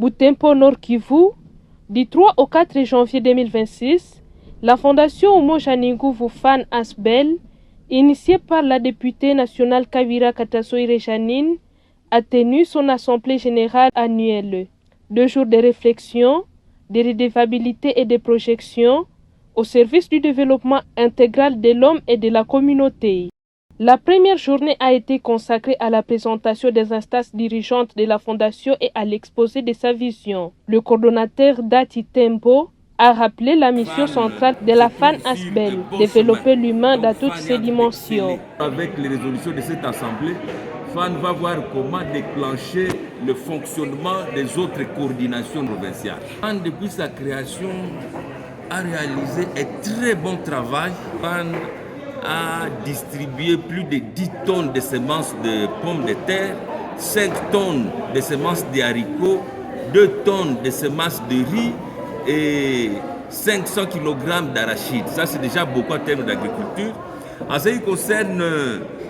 Butembo Nord Kivu, du 3 au 4 janvier 2026, la Fondation Umoja-Ninguvu Fan Asbel, initiée par la députée nationale Kabira Katasoire Janine, a tenu son assemblée générale annuelle. 2 jours de réflexion, de redevabilité et de projection au service du développement intégral de l'homme et de la communauté. La première journée a été consacrée à la présentation des instances dirigeantes de la Fondation et à l'exposé de sa vision. Le coordonnateur Dati Tembo a rappelé la mission centrale de la FAN Asbel, développer l'humain dans toutes ses dimensions. Avec les résolutions de cette assemblée, FAN va voir comment déclencher le fonctionnement des autres coordinations provinciales. FAN, depuis sa création, a réalisé un très bon travail. FAN a distribué plus de 10 tonnes de semences de pommes de terre, 5 tonnes de semences de haricots, 2 tonnes de semences de riz et 500 kg d'arachides. Ça, c'est déjà beaucoup en termes d'agriculture. En ce qui concerne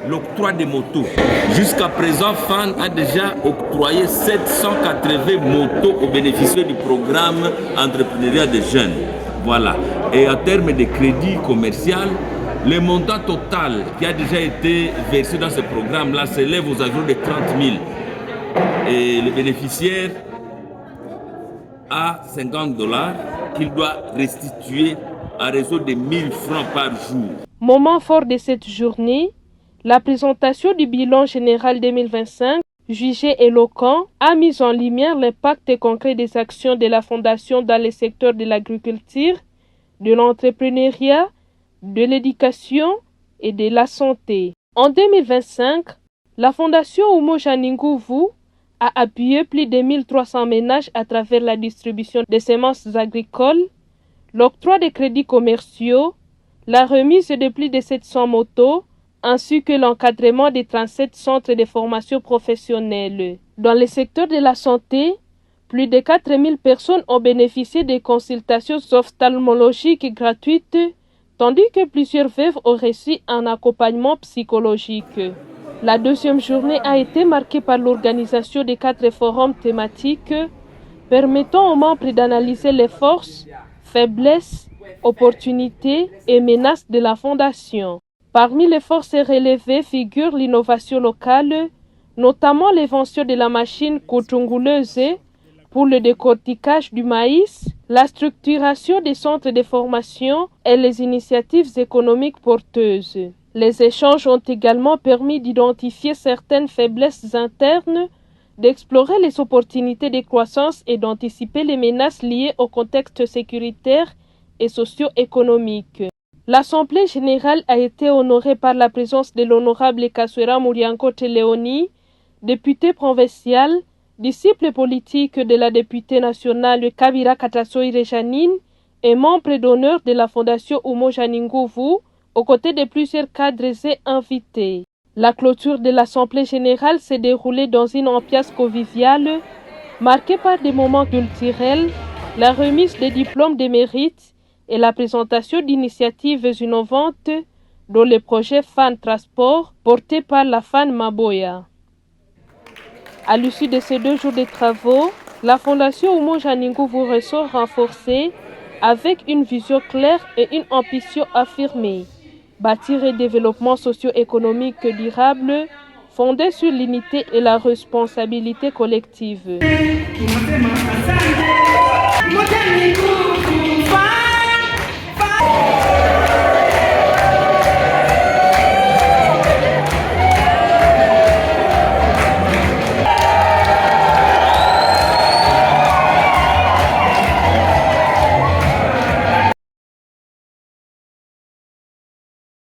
l'octroi des motos, jusqu'à présent, FAN a déjà octroyé 780 motos aux bénéficiaires du programme Entrepreneuriat des jeunes. Voilà. Et en termes de crédit commercial, le montant total qui a déjà été versé dans ce programme-là s'élève aux environs de 30 000. Et le bénéficiaire a 50 $ qu'il doit restituer à raison de 1000 francs par jour. Moment fort de cette journée, la présentation du bilan général 2025, jugé éloquent, a mis en lumière l'impact concret des actions de la Fondation dans les secteurs de l'agriculture, de l'entrepreneuriat, de l'éducation et de la santé. En 2025, la Fondation Umoja-Ninguvu a appuyé plus de 1300 ménages à travers la distribution de semences agricoles, l'octroi de crédits commerciaux, la remise de plus de 700 motos, ainsi que l'encadrement des 37 centres de formation professionnelle. Dans le secteur de la santé, plus de 4000 personnes ont bénéficié des consultations ophtalmologiques gratuites, tandis que plusieurs veuves ont reçu un accompagnement psychologique. La deuxième journée a été marquée par l'organisation de 4 forums thématiques permettant aux membres d'analyser les forces, faiblesses, opportunités et menaces de la Fondation. Parmi les forces relevées figure l'innovation locale, notamment l'invention de la machine coutonguleuse pour le décortiquage du maïs, la structuration des centres de formation et les initiatives économiques porteuses. Les échanges ont également permis d'identifier certaines faiblesses internes, d'explorer les opportunités de croissance et d'anticiper les menaces liées au contexte sécuritaire et socio-économique. L'Assemblée générale a été honorée par la présence de l'honorable Kaswera Mouriankote Léonie, député provincial, disciple politique de la députée nationale Kabira Katasoire Janine et membre d'honneur de la Fondation Umoja-Ninguvu, aux côtés de plusieurs cadres et invités. La clôture de l'Assemblée générale s'est déroulée dans une ambiance conviviale, marquée par des moments culturels, la remise des diplômes de mérite et la présentation d'initiatives innovantes, dont le projet FAN Transport, porté par la FAN Maboya. À l'issue de ces 2 jours de travaux, la Fondation Umoja-Ninguvu ressort renforcée avec une vision claire et une ambition affirmée. Bâtir un développement socio-économique durable fondé sur l'unité et la responsabilité collective.